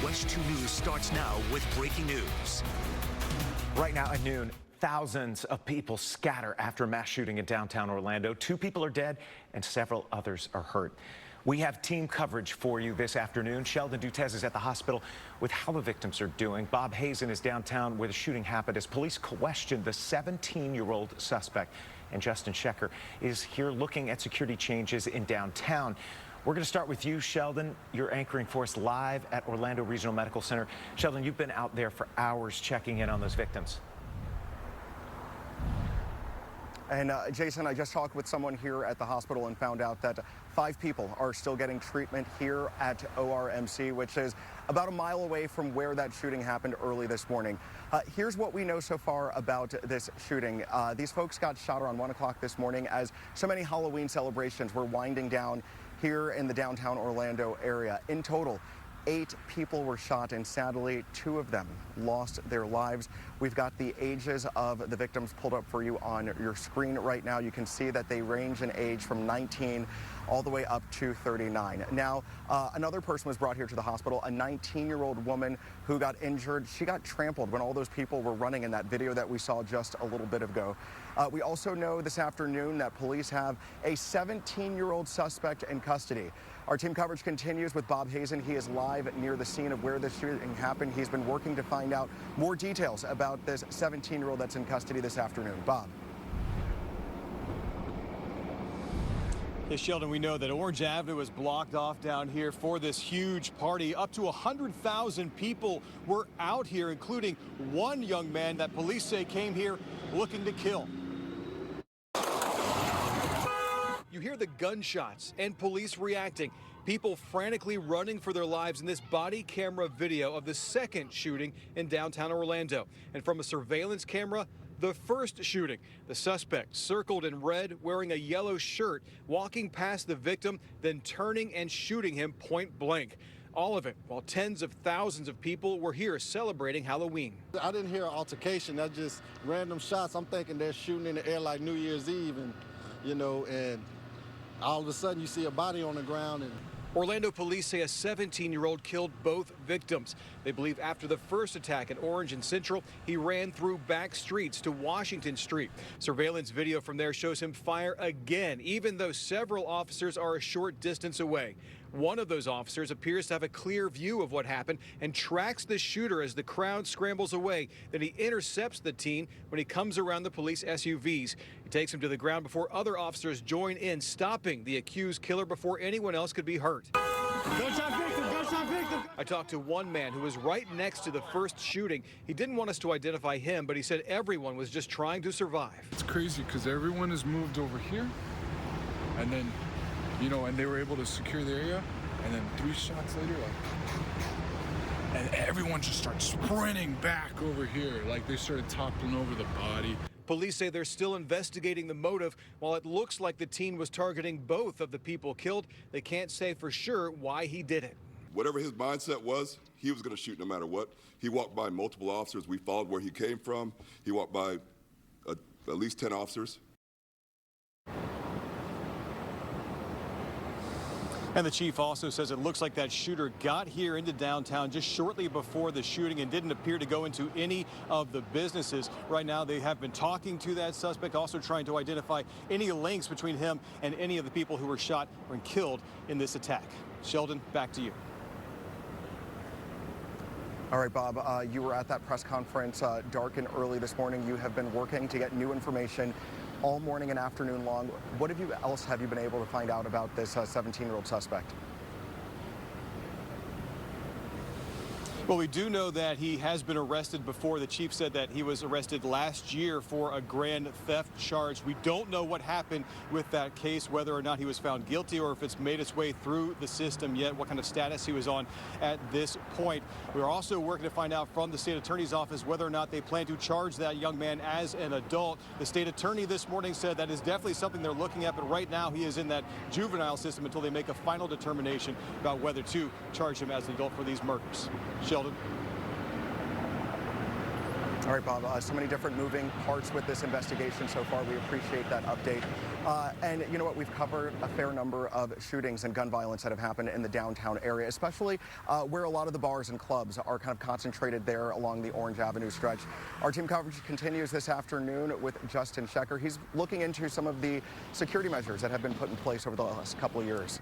WESH 2 News starts now with breaking news. Right now at noon, thousands of people scatter after a mass shooting in downtown Orlando. 2 people are dead and several others are hurt. We have team coverage for you this afternoon. Sheldon Dutes is at the hospital with how the victims are doing. Bob Hazen is downtown where the shooting happened as police question the 17-year-old suspect. And Justin Schecker is here looking at security changes in downtown. We're going to start with you, Sheldon. You're anchoring for us live at Orlando Regional Medical Center. Sheldon, you've been out there for hours checking in on those victims. And Jason, I just talked with someone here at the hospital and found out that 5 people are still getting treatment here at ORMC, which is about a mile away from where that shooting happened early this morning. Here's what we know so far about this shooting. These folks got shot around 1 o'clock this morning as so many Halloween celebrations were winding down here in the downtown Orlando area. In total, 8 people were shot, and sadly 2 of them lost their lives. We've got the ages of the victims pulled up for you on your screen right now. You can see that they range in age from 19 all the way up to 39. Now, another person was brought here to the hospital, a 19-year-old woman who got injured. She got trampled when all those people were running in that video that we saw just a little bit ago. We also know this afternoon that police have a 17-year-old suspect in custody. Our team coverage continues with Bob Hazen. He is live near the scene of where this shooting happened. He's been working to find out more details about this 17-year-old that's in custody this afternoon. Bob. Hey, Sheldon, we know that Orange Avenue was blocked off down here for this huge party. Up to 100,000 people were out here, including one young man that police say came here looking to kill. You hear the gunshots and police reacting. People frantically running for their lives in this body camera video of the second shooting in downtown Orlando. And from a surveillance camera, the first shooting. The suspect circled in red, wearing a yellow shirt, walking past the victim, then turning and shooting him point blank. All of it while tens of thousands of people were here celebrating Halloween. I didn't hear an altercation. That's just random shots. I'm thinking they're shooting in the air like New Year's Eve, and and all of a sudden you see a body on the ground. And Orlando police say a 17-year-old killed both victims. They believe after the first attack at Orange and Central, he ran through back streets to Washington Street. Surveillance video from there shows him fire again, even though several officers are a short distance away. One of those officers appears to have a clear view of what happened and tracks the shooter as the crowd scrambles away. Then he intercepts the teen when he comes around the police SUVs. He takes him to the ground before other officers join in, stopping the accused killer before anyone else could be hurt. gunshot victim, gunshot victim. I talked to one man who was right next to the first shooting. He didn't want us to identify him, but he said everyone was just trying to survive. It's crazy because everyone has moved over here, and then and they were able to secure the area, and then 3 shots later, and everyone just starts sprinting back over here, like they started toppling over the body. Police say they're still investigating the motive. While it looks like the teen was targeting both of the people killed, they can't say for sure why he did it. Whatever his mindset was, he was going to shoot no matter what. He walked by multiple officers. We followed where he came from. He walked by at least 10 officers. And the chief also says it looks like that shooter got here into downtown just shortly before the shooting and didn't appear to go into any of the businesses. Right now, they have been talking to that suspect, also trying to identify any links between him and any of the people who were shot or killed in this attack. Sheldon, back to you. All right, Bob, you were at that press conference dark and early this morning. You have been working to get new information all morning and afternoon long. What else have you been able to find out about this 17-year-old suspect? Well, we do know that he has been arrested before. The chief said that he was arrested last year for a grand theft charge. We don't know what happened with that case, whether or not he was found guilty or if it's made its way through the system yet, what kind of status he was on at this point. We're also working to find out from the state attorney's office whether or not they plan to charge that young man as an adult. The state attorney this morning said that is definitely something they're looking at, but right now he is in that juvenile system until they make a final determination about whether to charge him as an adult for these murders. Sheldon. All right, Bob, so many different moving parts with this investigation so far. We appreciate that update. And you know what? We've covered a fair number of shootings and gun violence that have happened in the downtown area, especially where a lot of the bars and clubs are kind of concentrated there along the Orange Avenue stretch. Our team coverage continues this afternoon with Justin Schecker. He's looking into some of the security measures that have been put in place over the last couple of years.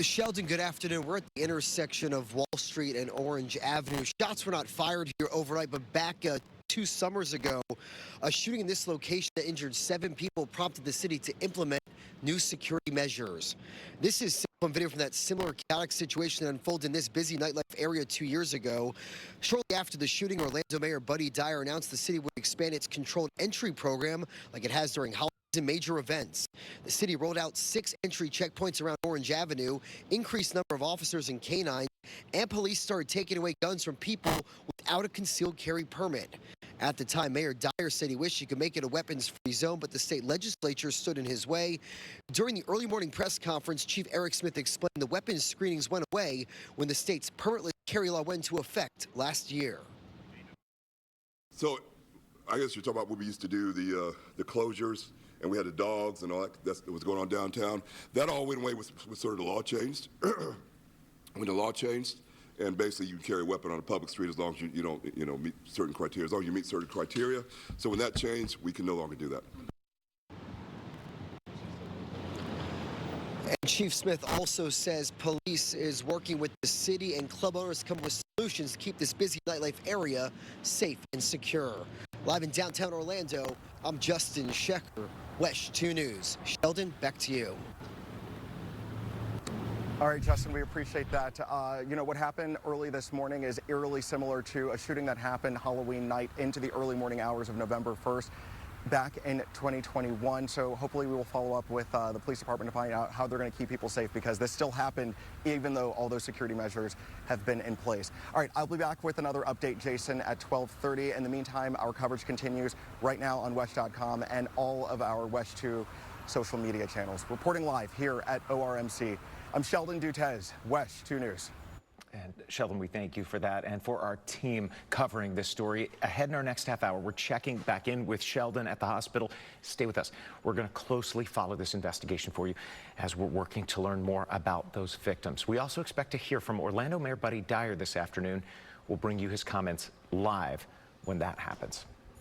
Sheldon, good afternoon. We're at the intersection of Wall Street and Orange Avenue. Shots were not fired here overnight, but back 2 summers ago, a shooting in this location that injured 7 people prompted the city to implement new security measures. This is one video from that similar chaotic situation that unfolded in this busy nightlife area 2 years ago. Shortly after the shooting, Orlando Mayor Buddy Dyer announced the city would expand its controlled entry program like it has during holidays and major events. The city rolled out 6 entry checkpoints around Orange Avenue, increased number of officers and canines, and police started taking away guns from people without a concealed carry permit. At the time, Mayor Dyer said he wished he could make it a weapons-free zone, but the state legislature stood in his way. During the early morning press conference, Chief Eric Smith explained the weapons screenings went away when the state's permitless carry law went into effect last year. So I guess you're talking about what we used to do, the closures, and we had the dogs and all that. That was going on downtown. That all went away with sort of the law changed. When the law changed, and basically you can carry a weapon on a public street as long as you don't meet certain criteria. As long as you meet certain criteria. So when that changed, we can no longer do that. And Chief Smith also says police is working with the city and club owners to come up with solutions to keep this busy nightlife area safe and secure. Live in downtown Orlando, I'm Justin Schecker, WESH 2 News. Sheldon, back to you. All right, Justin, we appreciate that. You know, what happened early this morning is eerily similar to a shooting that happened Halloween night into the early morning hours of November 1st back in 2021. So hopefully we will follow up with the police department to find out how they're going to keep people safe, because this still happened even though all those security measures have been in place. All right, I'll be back with another update, Jason, at 12:30. In the meantime, our coverage continues right now on WESH.com and all of our WESH 2 social media channels. Reporting live here at ORMC. I'm Sheldon Dutes, WESH 2 News. And Sheldon, we thank you for that. And for our team covering this story, ahead in our next half hour, we're checking back in with Sheldon at the hospital. Stay with us. We're going to closely follow this investigation for you as we're working to learn more about those victims. We also expect to hear from Orlando Mayor Buddy Dyer this afternoon. We'll bring you his comments live when that happens.